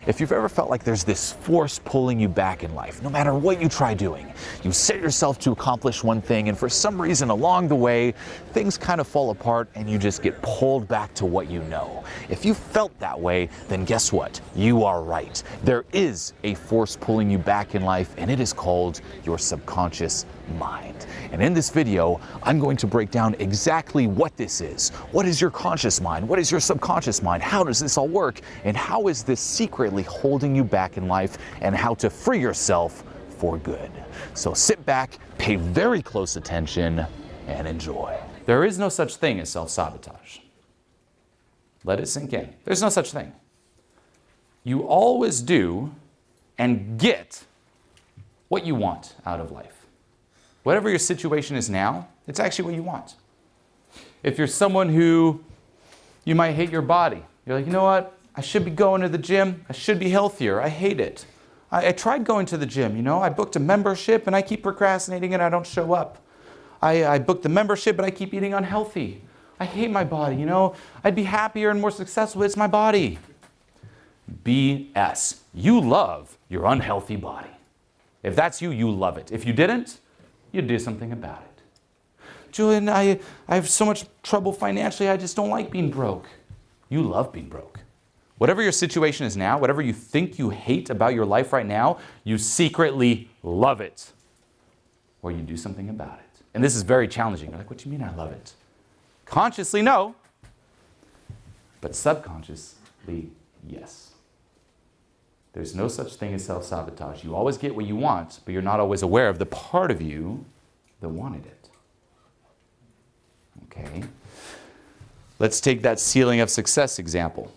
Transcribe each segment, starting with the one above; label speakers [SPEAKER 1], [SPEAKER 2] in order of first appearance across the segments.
[SPEAKER 1] If you've ever felt like there's this force pulling you back in life, no matter what you try doing, you set yourself to accomplish one thing, and for some reason along the way, things kind of fall apart and you just get pulled back to what you know. If you felt that way, then guess what? You are right. There is a force pulling you back in life, and it is called your subconscious mind. And in this video, I'm going to break down exactly what this is. What is your conscious mind? What is your subconscious mind? How does this all work? And how is this secretly holding you back in life, and how to free yourself for good? So sit back, pay very close attention, and enjoy. There is no such thing as self-sabotage. Let it sink in. There's no such thing. You always do and get what you want out of life. Whatever your situation is now, it's actually what you want. If you're someone who, you might hate your body. You're like, you know what? I should be going to the gym. I should be healthier. I hate it. I tried going to the gym, you know. I booked a membership and I keep procrastinating and I don't show up. I booked the membership but I keep eating unhealthy. I hate my body, you know. I'd be happier and more successful. It's my body. BS. You love your unhealthy body. If that's you, you love it. If you didn't, you'd do something about it. Julian, I have so much trouble financially. I just don't like being broke. You love being broke. Whatever your situation is now, whatever you think you hate about your life right now, you secretly love it. Or you do something about it. And this is very challenging. You're like, what do you mean I love it? Consciously, no. But subconsciously, yes. There's no such thing as self-sabotage. You always get what you want, but you're not always aware of the part of you that wanted it. Okay. Let's take that ceiling of success example.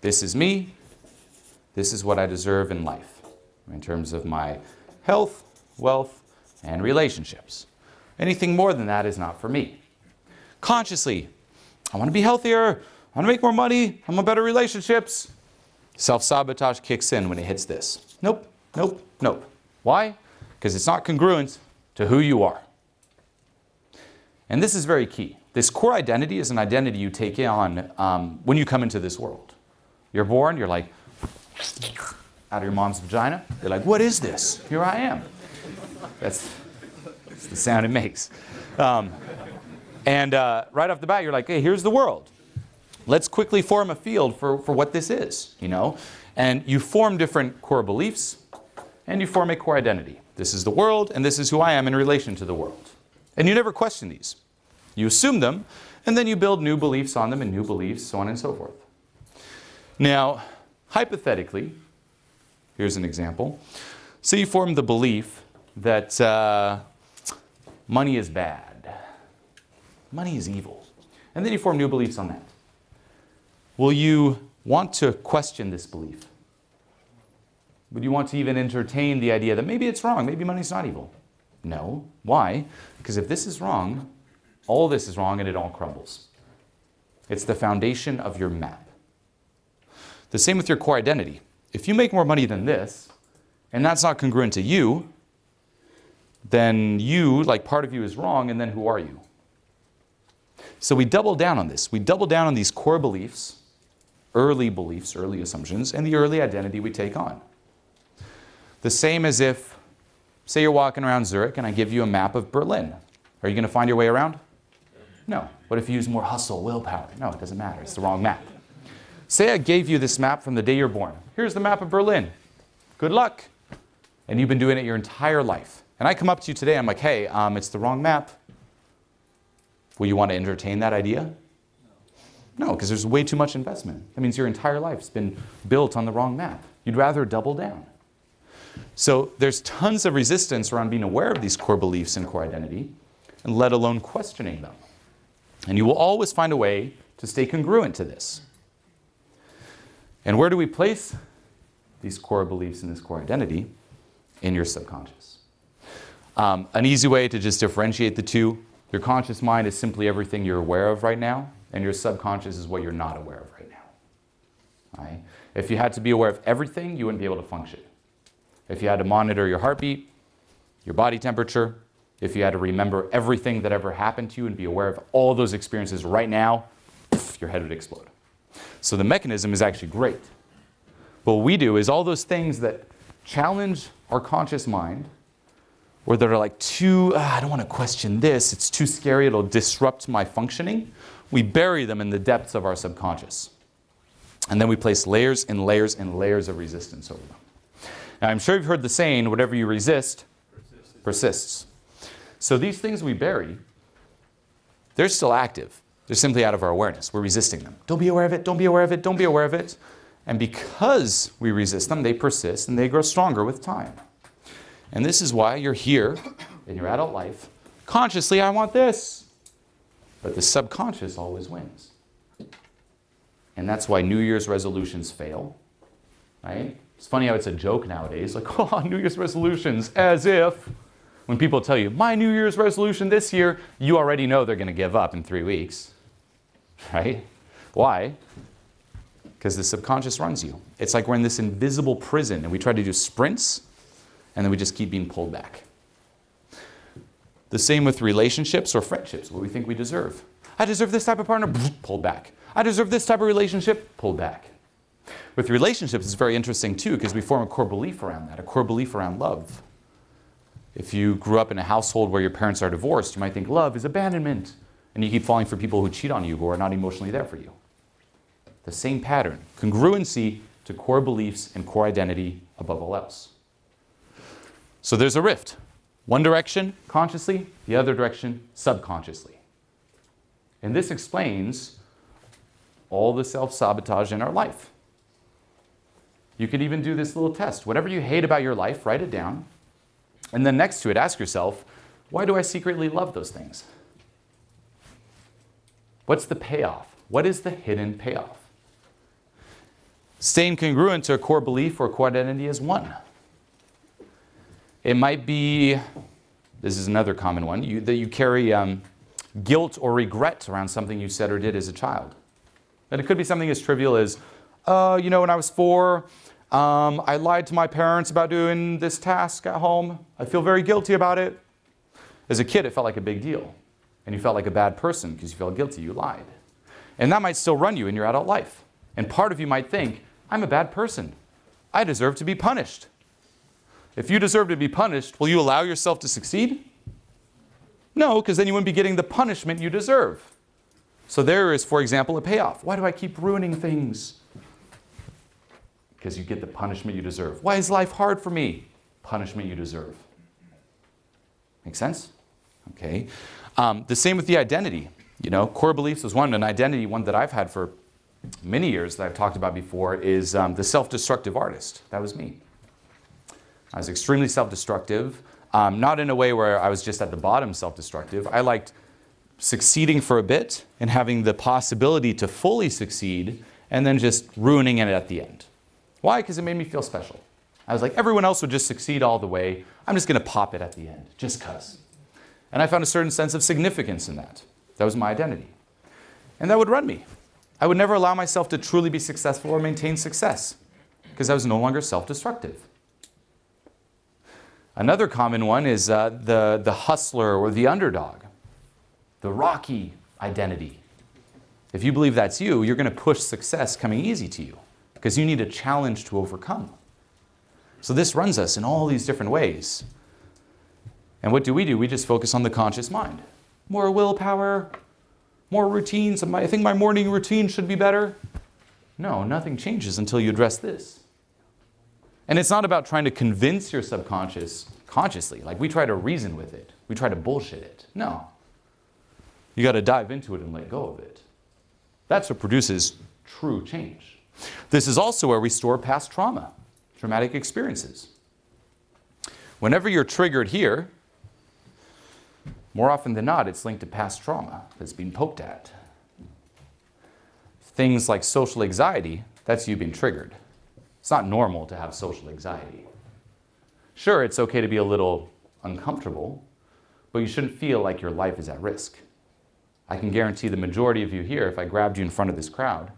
[SPEAKER 1] This is me. This is what I deserve in life in terms of my health, wealth, and relationships. Anything more than that is not for me. Consciously, I want to be healthier. I want to make more money. I want better relationships. Self-sabotage kicks in when it hits this. Nope, nope, nope. Why? Because it's not congruent to who you are. And this is very key. This core identity is an identity you take on when you come into this world. You're born, you're like, out of your mom's vagina. You're like, what is this? Here I am. That's the sound it makes. Right off the bat, you're like, hey, here's the world. Let's quickly form a field for what this is, you know? And you form different core beliefs, and you form a core identity. This is the world, and this is who I am in relation to the world. And you never question these. You assume them, and then you build new beliefs on them, and new beliefs, so on and so forth. Now, hypothetically, here's an example. So you form the belief that money is bad. Money is evil. And then you form new beliefs on that. Will you want to question this belief? Would you want to even entertain the idea that maybe it's wrong, maybe money's not evil? No. Why? Because if this is wrong, all this is wrong and it all crumbles. It's the foundation of your map. The same with your core identity. If you make more money than this, and that's not congruent to you, then you, like part of you is wrong, and then who are you? So we double down on this. We double down on these core beliefs, early assumptions, and the early identity we take on. The same as if, say you're walking around Zurich and I give you a map of Berlin. Are you going to find your way around? No. What if you use more hustle, willpower? No, it doesn't matter. It's the wrong map. Say I gave you this map from the day you're born. Here's the map of Berlin. Good luck. And you've been doing it your entire life. And I come up to you today, I'm like, hey, it's the wrong map. Will you want to entertain that idea? No, because there's way too much investment. That means your entire life's been built on the wrong map. You'd rather double down. So there's tons of resistance around being aware of these core beliefs and core identity, and let alone questioning them. And you will always find a way to stay congruent to this. And where do we place these core beliefs and this core identity? In your subconscious. An easy way to just differentiate the two, your conscious mind is simply everything you're aware of right now, and your subconscious is what you're not aware of right now. Right? If you had to be aware of everything, you wouldn't be able to function. If you had to monitor your heartbeat, your body temperature, if you had to remember everything that ever happened to you and be aware of all those experiences right now, your head would explode. So the mechanism is actually great. But what we do is all those things that challenge our conscious mind, or that are like too, I don't want to question this, it's too scary, it'll disrupt my functioning, we bury them in the depths of our subconscious. And then we place layers and layers and layers of resistance over them. Now, I'm sure you've heard the saying, whatever you resist, persists. So these things we bury, they're still active. They're simply out of our awareness. We're resisting them. Don't be aware of it, don't be aware of it, don't be aware of it. And because we resist them, they persist and they grow stronger with time. And this is why you're here in your adult life. Consciously, I want this. But the subconscious always wins. And that's why New Year's resolutions fail, right? It's funny how it's a joke nowadays, like, oh, New Year's resolutions, as if when people tell you, my New Year's resolution this year, you already know they're going to give up in 3 weeks, right? Why? Because the subconscious runs you. It's like we're in this invisible prison and we try to do sprints and then we just keep being pulled back. The same with relationships or friendships, what we think we deserve. I deserve this type of partner, pulled back. I deserve this type of relationship, pulled back. With relationships, it's very interesting too, because we form a core belief around that, a core belief around love. If you grew up in a household where your parents are divorced, you might think love is abandonment, and you keep falling for people who cheat on you, who are not emotionally there for you. The same pattern, congruency to core beliefs and core identity above all else. So there's a rift. One direction, consciously, the other direction, subconsciously. And this explains all the self-sabotage in our life. You could even do this little test. Whatever you hate about your life, write it down. And then next to it, ask yourself, why do I secretly love those things? What's the payoff? What is the hidden payoff? Staying congruent to a core belief or core identity is one. It might be, this is another common one, that you carry guilt or regret around something you said or did as a child. And it could be something as trivial as, you know, when I was 4, I lied to my parents about doing this task at home. I feel very guilty about it. As a kid, it felt like a big deal. And you felt like a bad person because you felt guilty, you lied. And that might still run you in your adult life. And part of you might think, I'm a bad person. I deserve to be punished. If you deserve to be punished, will you allow yourself to succeed? No, because then you wouldn't be getting the punishment you deserve. So there is, for example, a payoff. Why do I keep ruining things? Because you get the punishment you deserve. Why is life hard for me? Punishment you deserve. Make sense? Okay. The same with the identity. You know, core beliefs is one, and identity, one that I've had for many years that I've talked about before, is the self-destructive artist. That was me. I was extremely self-destructive, not in a way where I was just at the bottom self-destructive. I liked succeeding for a bit and having the possibility to fully succeed and then just ruining it at the end. Why? Because it made me feel special. I was like, everyone else would just succeed all the way. I'm just going to pop it at the end, just because. And I found a certain sense of significance in that. That was my identity. And that would run me. I would never allow myself to truly be successful or maintain success because I was no longer self-destructive. Another common one is the hustler or the underdog, the Rocky identity. If you believe that's you, you're going to push success coming easy to you because you need a challenge to overcome. So this runs us in all these different ways. And what do? We just focus on the conscious mind. More willpower, more routines. I think my morning routine should be better. No, nothing changes until you address this. And it's not about trying to convince your subconscious consciously. Like we try to reason with it. We try to bullshit it. No. You got to dive into it and let go of it. That's what produces true change. This is also where we store past trauma, traumatic experiences. Whenever you're triggered here, more often than not, it's linked to past trauma that's been poked at. Things like social anxiety, that's you being triggered. It's not normal to have social anxiety. Sure, it's okay to be a little uncomfortable, but you shouldn't feel like your life is at risk. I can guarantee the majority of you here, if I grabbed you in front of this crowd,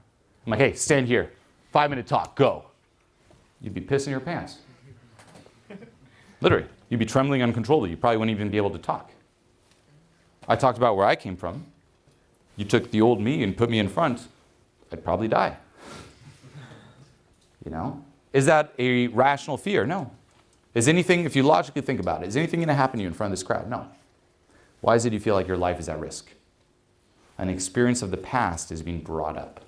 [SPEAKER 1] I'm like, hey, stand here, 5-minute talk, go. You'd be pissing your pants. Literally, you'd be trembling uncontrollably. You probably wouldn't even be able to talk. I talked about where I came from. You took the old me and put me in front. I'd probably die. You know? Is that a rational fear? No. Is anything, if you logically think about it, is anything going to happen to you in front of this crowd? No. Why is it you feel like your life is at risk? An experience of the past is being brought up.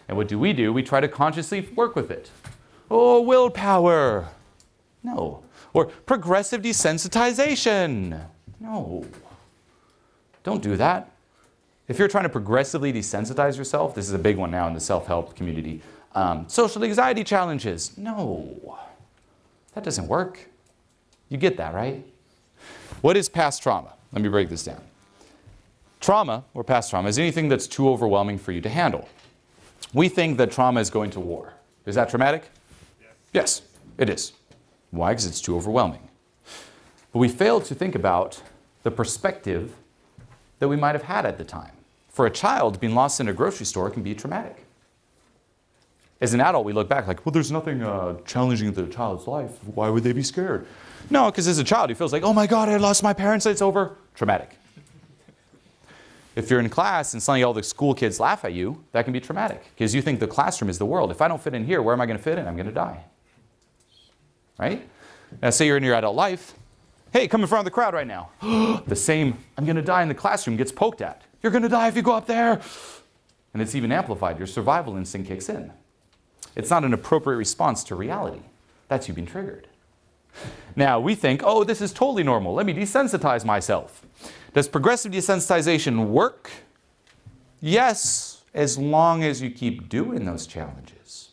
[SPEAKER 1] And what do? We try to consciously work with it. Oh, willpower. No. Or progressive desensitization. No. Don't do that. If you're trying to progressively desensitize yourself, this is a big one now in the self-help community. Social anxiety challenges. No. That doesn't work. You get that, right? What is past trauma? Let me break this down. Trauma, or past trauma, is anything that's too overwhelming for you to handle. We think that trauma is going to war. Is that traumatic? Yes, it is. Why? Because it's too overwhelming. But we fail to think about the perspective that we might have had at the time. For a child, being lost in a grocery store can be traumatic. As an adult, we look back like, well, there's nothing challenging in the child's life. Why would they be scared? No, because as a child, he feels like, oh my God, I lost my parents, it's over. Traumatic. If you're in class and suddenly all the school kids laugh at you, that can be traumatic. Because you think the classroom is the world. If I don't fit in here, where am I going to fit in? I'm going to die. Right? Now, say you're in your adult life. Hey, come in front of the crowd right now. The same, I'm going to die in the classroom gets poked at. You're going to die if you go up there. And it's even amplified. Your survival instinct kicks in. It's not an appropriate response to reality. That's you being triggered. Now, we think, oh, this is totally normal. Let me desensitize myself. Does progressive desensitization work? Yes, as long as you keep doing those challenges.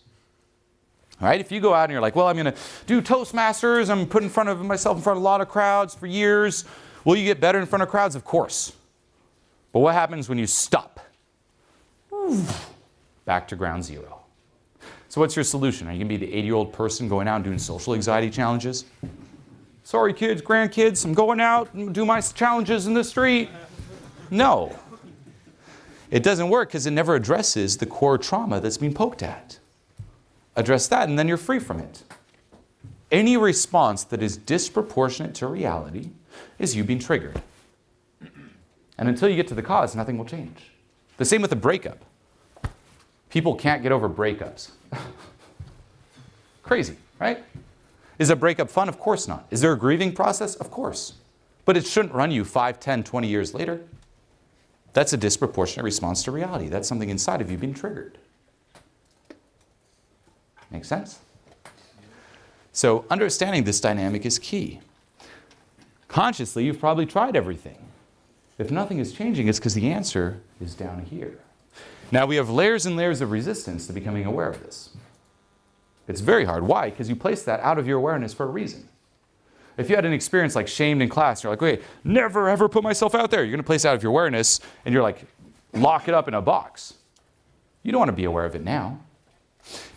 [SPEAKER 1] All right, if you go out and you're like, well, I'm going to do Toastmasters, I'm putting myself in front of a lot of crowds for years. Will you get better in front of crowds? Of course. But what happens when you stop? Back to ground zero. So what's your solution? Are you going to be the 80-year-old person going out and doing social anxiety challenges? Sorry, kids, grandkids, I'm going out and do my challenges in the street. No. It doesn't work because it never addresses the core trauma that's being poked at. Address that and then you're free from it. Any response that is disproportionate to reality is you being triggered. And until you get to the cause, nothing will change. The same with a breakup. People can't get over breakups. Crazy, right? Is a breakup fun? Of course not. Is there a grieving process? Of course. But it shouldn't run you 5, 10, 20 years later. That's a disproportionate response to reality. That's something inside of you being triggered. Make sense? So understanding this dynamic is key. Consciously, you've probably tried everything. If nothing is changing, it's because the answer is down here. Now we have layers and layers of resistance to becoming aware of this. It's very hard. Why? Because you place that out of your awareness for a reason. If you had an experience like shamed in class, you're like, wait, never ever put myself out there. You're going to place it out of your awareness and you're like, lock it up in a box. You don't want to be aware of it now.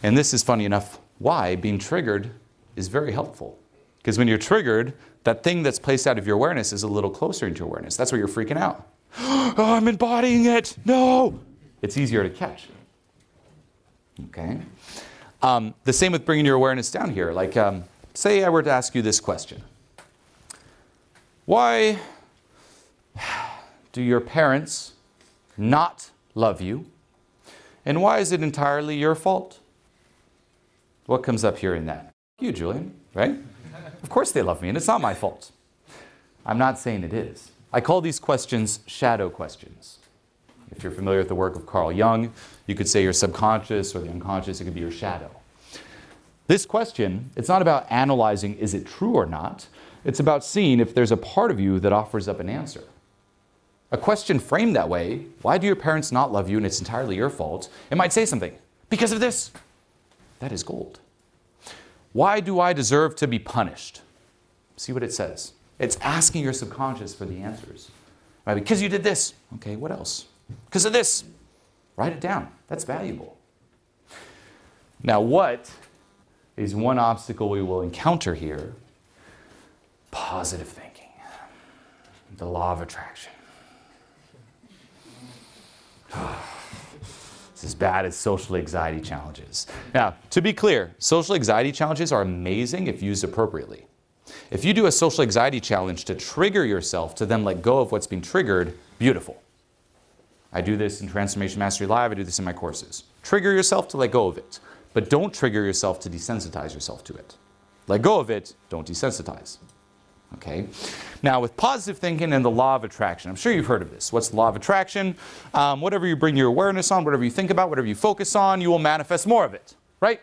[SPEAKER 1] And this is funny enough why being triggered is very helpful. Because when you're triggered, that thing that's placed out of your awareness is a little closer into your awareness. That's where you're freaking out. Oh, I'm embodying it. No. It's easier to catch. Okay? The same with bringing your awareness down here. Like, say I were to ask you this question. Why do your parents not love you? And why is it entirely your fault? What comes up here in that? You, Julian, right? Of course they love me, and it's not my fault. I'm not saying it is. I call these questions shadow questions. If you're familiar with the work of Carl Jung, you could say your subconscious or the unconscious, it could be your shadow. This question, it's not about analyzing is it true or not. It's about seeing if there's a part of you that offers up an answer. A question framed that way, why do your parents not love you and it's entirely your fault? It might say something, because of this. That is gold. Why do I deserve to be punished? See what it says. It's asking your subconscious for the answers. Right? Because you did this. Okay, what else? Because of this. Write it down. That's valuable. Now, what is one obstacle we will encounter here? Positive thinking. The law of attraction. It's as bad as social anxiety challenges. Now, to be clear, social anxiety challenges are amazing if used appropriately. If you do a social anxiety challenge to trigger yourself to then let go of what's being triggered, beautiful. I do this in Transformation Mastery Live. I do this in my courses. Trigger yourself to let go of it. But don't trigger yourself to desensitize yourself to it. Let go of it. Don't desensitize. Okay? Now, with positive thinking and the law of attraction, I'm sure you've heard of this. What's the law of attraction? Whatever you bring your awareness on, whatever you think about, whatever you focus on, you will manifest more of it. Right?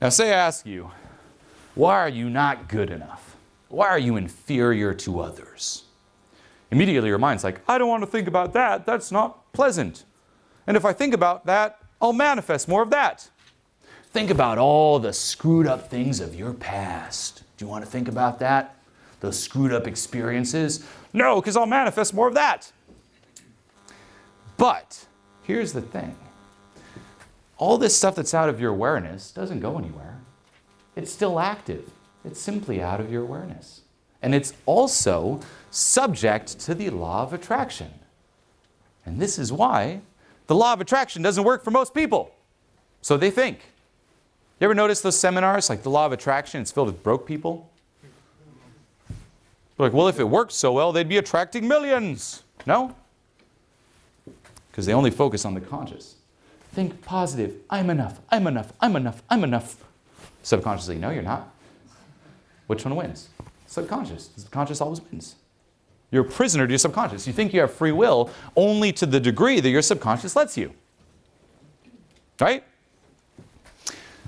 [SPEAKER 1] Now, say I ask you, why are you not good enough? Why are you inferior to others? Immediately your mind's like, I don't want to think about that. That's not pleasant. And if I think about that, I'll manifest more of that. Think about all the screwed up things of your past. Do you want to think about that? Those screwed up experiences? No, because I'll manifest more of that. But here's the thing. All this stuff that's out of your awareness doesn't go anywhere. It's still active. It's simply out of your awareness. And it's also subject to the law of attraction. And this is why the law of attraction doesn't work for most people. So they think. You ever notice those seminars, like the law of attraction, it's filled with broke people? They're like, well, if it worked so well, they'd be attracting millions. No? Because they only focus on the conscious. Think positive. I'm enough. I'm enough. I'm enough. I'm enough. Subconsciously, no, you're not. Which one wins? Subconscious. The subconscious always wins. You're a prisoner to your subconscious. You think you have free will only to the degree that your subconscious lets you. Right?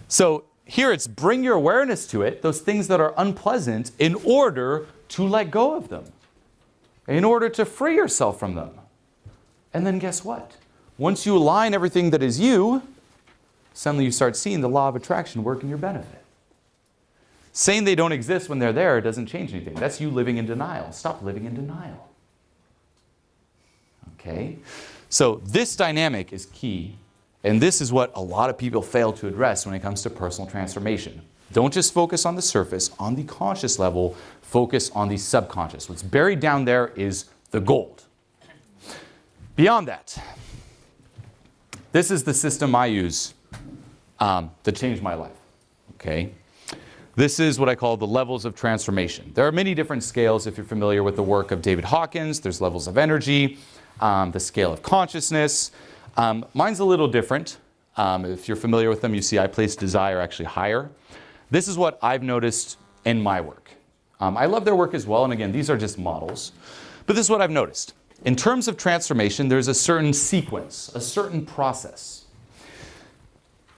[SPEAKER 1] So here it's bring your awareness to it, those things that are unpleasant, in order to let go of them. In order to free yourself from them. And then guess what? Once you align everything that is you, suddenly you start seeing the law of attraction work in your benefit. Saying they don't exist when they're there doesn't change anything. That's you living in denial. Stop living in denial. Okay? So this dynamic is key, and this is what a lot of people fail to address when it comes to personal transformation. Don't just focus on the surface, on the conscious level, focus on the subconscious. What's buried down there is the gold. Beyond that, this is the system I use to change my life. Okay? This is what I call the levels of transformation. There are many different scales if you're familiar with the work of David Hawkins. There's levels of energy, the scale of consciousness. Mine's a little different. If you're familiar with them, you see I place desire actually higher. This is what I've noticed in my work. I love their work as well, and again, these are just models. But this is what I've noticed. In terms of transformation, there's a certain sequence, a certain process.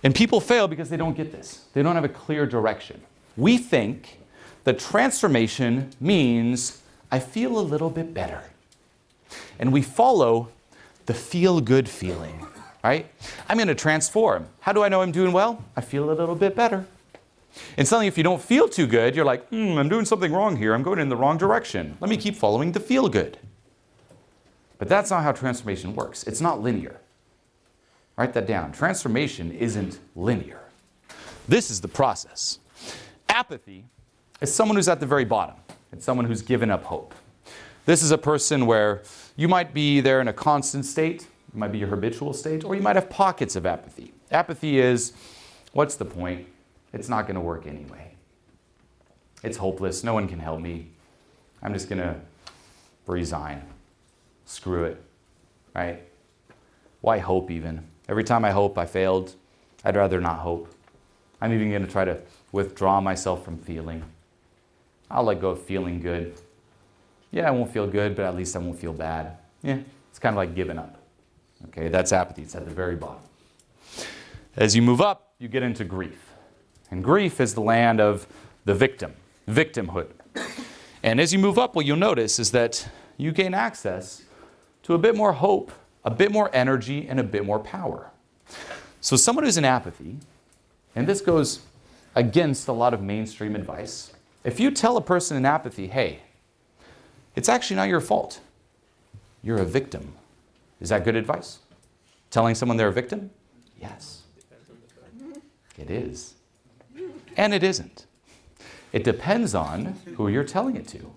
[SPEAKER 1] And people fail because they don't get this. They don't have a clear direction. We think that transformation means I feel a little bit better. And we follow the feel-good feeling, right? I'm going to transform. How do I know I'm doing well? I feel a little bit better. And suddenly if you don't feel too good, you're like, I'm doing something wrong here. I'm going in the wrong direction. Let me keep following the feel-good. But that's not how transformation works. It's not linear. Write that down. Transformation isn't linear. This is the process. Apathy is someone who's at the very bottom. It's someone who's given up hope. This is a person where you might be there in a constant state, it might be your habitual state, or you might have pockets of apathy. Apathy is, what's the point? It's not going to work anyway. It's hopeless. No one can help me. I'm just going to resign. Screw it. Right? Why hope even? Every time I hope I failed, I'd rather not hope. I'm even going to try to withdraw myself from feeling. I'll let go of feeling good. Yeah, I won't feel good, but at least I won't feel bad. Yeah, it's kind of like giving up. Okay, that's apathy. It's at the very bottom. As you move up, you get into grief. And grief is the land of the victim, victimhood. And as you move up, what you'll notice is that you gain access to a bit more hope, a bit more energy, and a bit more power. So someone who's in apathy, and this goes against a lot of mainstream advice. If you tell a person in apathy, hey, it's actually not your fault. You're a victim. Is that good advice? Telling someone they're a victim? Yes. It is. And it isn't. It depends on who you're telling it to.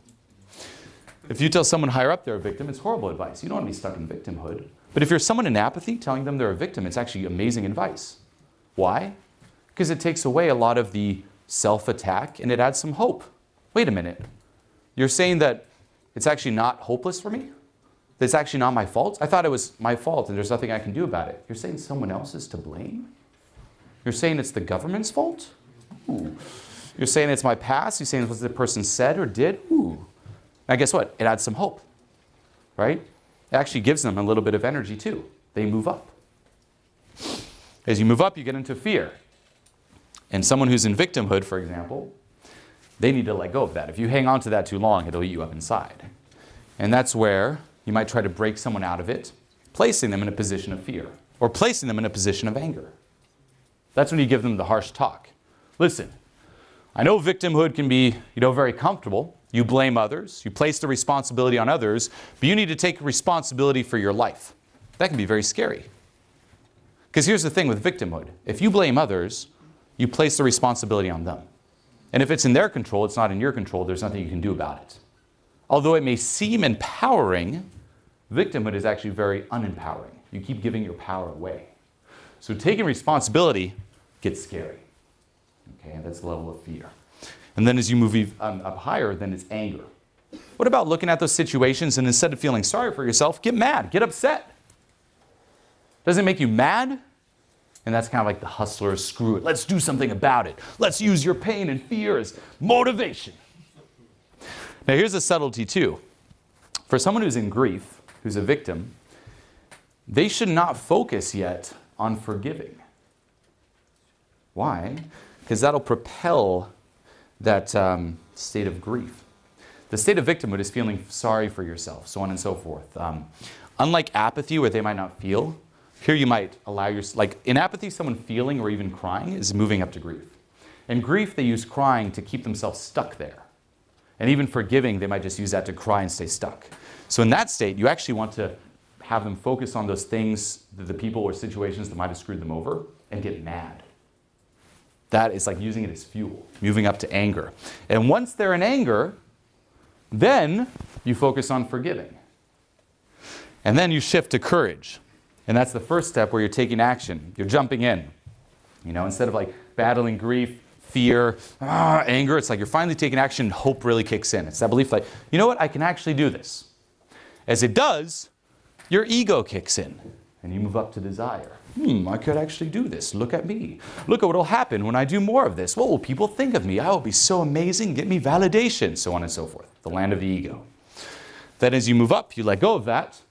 [SPEAKER 1] If you tell someone higher up they're a victim, it's horrible advice. You don't want to be stuck in victimhood. But if you're someone in apathy, telling them they're a victim, it's actually amazing advice. Why? Because it takes away a lot of the self-attack and it adds some hope. Wait a minute. You're saying that it's actually not hopeless for me? That's actually not my fault? I thought it was my fault and there's nothing I can do about it. You're saying someone else is to blame? You're saying it's the government's fault? Ooh. You're saying it's my past? You're saying it's what the person said or did? Ooh. Now guess what? It adds some hope, right? It actually gives them a little bit of energy too. They move up. As you move up, you get into fear. And someone who's in victimhood, for example, they need to let go of that. If you hang on to that too long, it'll eat you up inside. And that's where you might try to break someone out of it, placing them in a position of fear, or placing them in a position of anger. That's when you give them the harsh talk. Listen, I know victimhood can be, very comfortable. You blame others, you place the responsibility on others, but you need to take responsibility for your life. That can be very scary. Because here's the thing with victimhood. If you blame others, you place the responsibility on them. And if it's in their control, it's not in your control, there's nothing you can do about it. Although it may seem empowering, victimhood is actually very unempowering. You keep giving your power away. So taking responsibility gets scary. Okay, that's the level of fear. And then as you move up higher, then it's anger. What about looking at those situations and instead of feeling sorry for yourself, get mad, get upset? Does it make you mad? And that's kind of like the hustler, screw it. Let's do something about it. Let's use your pain and fear as motivation. Now here's a subtlety too. For someone who's in grief, who's a victim, they should not focus yet on forgiving. Why? Because that'll propel that state of grief. The state of victimhood is feeling sorry for yourself, so on and so forth. Unlike apathy, where they might not feel, here you might allow like in apathy, someone feeling or even crying is moving up to grief. In grief, they use crying to keep themselves stuck there. And even forgiving, they might just use that to cry and stay stuck. So in that state, you actually want to have them focus on those things, the people or situations that might have screwed them over, and get mad. That is like using it as fuel, moving up to anger. And once they're in anger, then you focus on forgiving. And then you shift to courage. And that's the first step where you're taking action. You're jumping in. Instead of like battling grief, fear, anger, it's like you're finally taking action and hope really kicks in. It's that belief like, you know what, I can actually do this. As it does, your ego kicks in and you move up to desire. I could actually do this. Look at me. Look at what will happen when I do more of this. What will people think of me? I will be so amazing. Get me validation, so on and so forth. The land of the ego. Then as you move up, you let go of that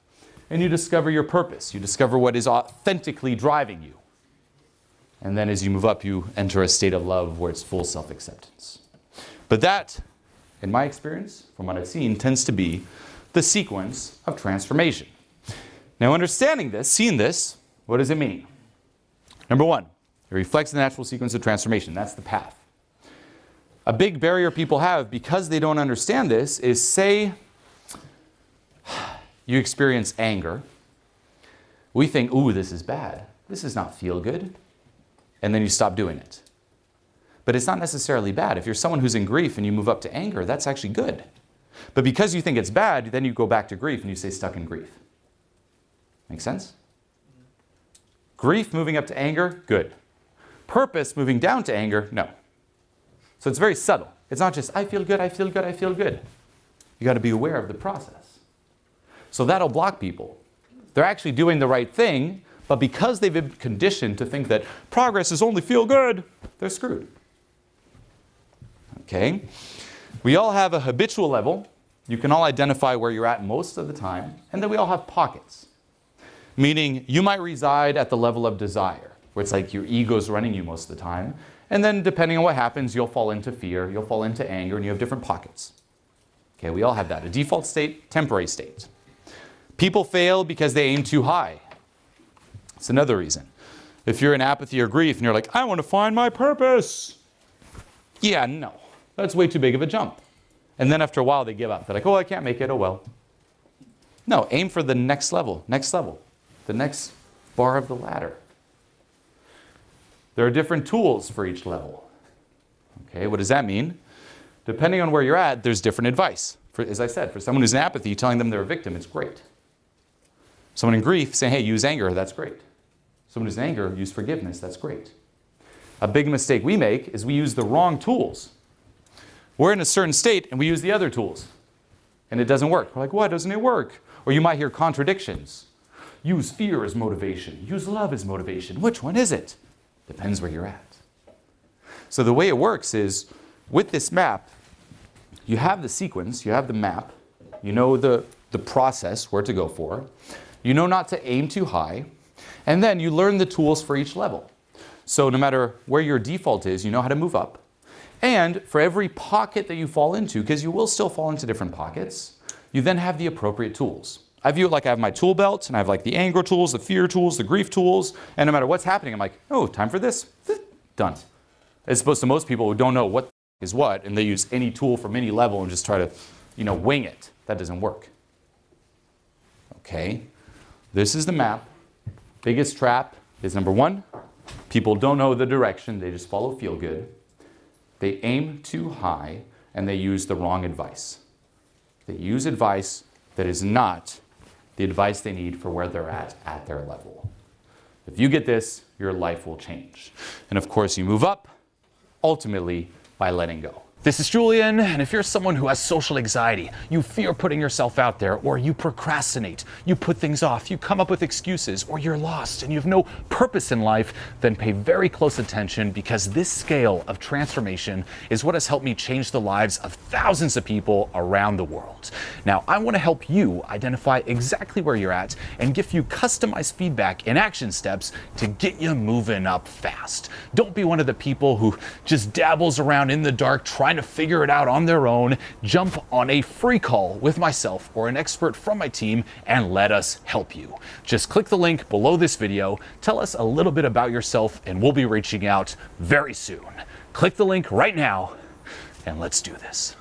[SPEAKER 1] and you discover your purpose. You discover what is authentically driving you. And then as you move up, you enter a state of love where it's full self-acceptance. But that, in my experience, from what I've seen, tends to be the sequence of transformation. Now understanding this, seeing this, what does it mean? Number one, it reflects the natural sequence of transformation. That's the path. A big barrier people have because they don't understand this is, say you experience anger. We think, ooh, this is bad. This does not feel good. And then you stop doing it. But it's not necessarily bad. If you're someone who's in grief and you move up to anger, that's actually good. But because you think it's bad, then you go back to grief and you stay stuck in grief. Make sense? Grief moving up to anger, good. Purpose moving down to anger, no. So it's very subtle. It's not just, I feel good, I feel good, I feel good. You got to be aware of the process. So that'll block people. They're actually doing the right thing, but because they've been conditioned to think that progress is only feel good, they're screwed. Okay? We all have a habitual level. You can all identify where you're at most of the time, and then we all have pockets. Meaning you might reside at the level of desire, where it's like your ego's running you most of the time. And then depending on what happens, you'll fall into fear, you'll fall into anger, and you have different pockets. Okay, we all have that. A default state, temporary state. People fail because they aim too high. It's another reason. If you're in apathy or grief and you're like, I want to find my purpose. Yeah, no. That's way too big of a jump. And then after a while they give up. They're like, oh, I can't make it, oh well. No, aim for the next level, the next bar of the ladder. There are different tools for each level. Okay, what does that mean? Depending on where you're at, there's different advice. As I said, for someone who's in apathy, telling them they're a victim, it's great. Someone in grief, saying, hey, use anger, that's great. Someone who's in anger, use forgiveness, that's great. A big mistake we make is we use the wrong tools. We're in a certain state and we use the other tools. And it doesn't work. We're like, why doesn't it work? Or you might hear contradictions. Use fear as motivation. Use love as motivation. Which one is it? Depends where you're at. So the way it works is, with this map, you have the sequence, you have the map, you know the process, where to go for, you know not to aim too high, and then you learn the tools for each level. So no matter where your default is, you know how to move up. And for every pocket that you fall into, because you will still fall into different pockets, you then have the appropriate tools. I view it like I have my tool belt, and I have like the anger tools, the fear tools, the grief tools, and no matter what's happening, I'm like, oh, time for this? Done. As opposed to most people who don't know what is what, and they use any tool from any level and just try to, wing it. That doesn't work. Okay, this is the map. Biggest trap is number one, people don't know the direction, they just follow feel good. They aim too high, and they use the wrong advice. They use advice that is not the advice they need for where they're at their level. If you get this, your life will change. And of course, you move up, ultimately, by letting go.
[SPEAKER 2] This is Julien, and if you're someone who has social anxiety, you fear putting yourself out there, or you procrastinate, you put things off, you come up with excuses, or you're lost and you have no purpose in life, then pay very close attention, because this scale of transformation is what has helped me change the lives of thousands of people around the world. Now, I want to help you identify exactly where you're at and give you customized feedback and action steps to get you moving up fast. Don't be one of the people who just dabbles around in the dark trying to figure it out on their own. Jump on a free call with myself or an expert from my team and let us help you. Just click the link below this video, tell us a little bit about yourself, and we'll be reaching out very soon. Click the link right now and let's do this.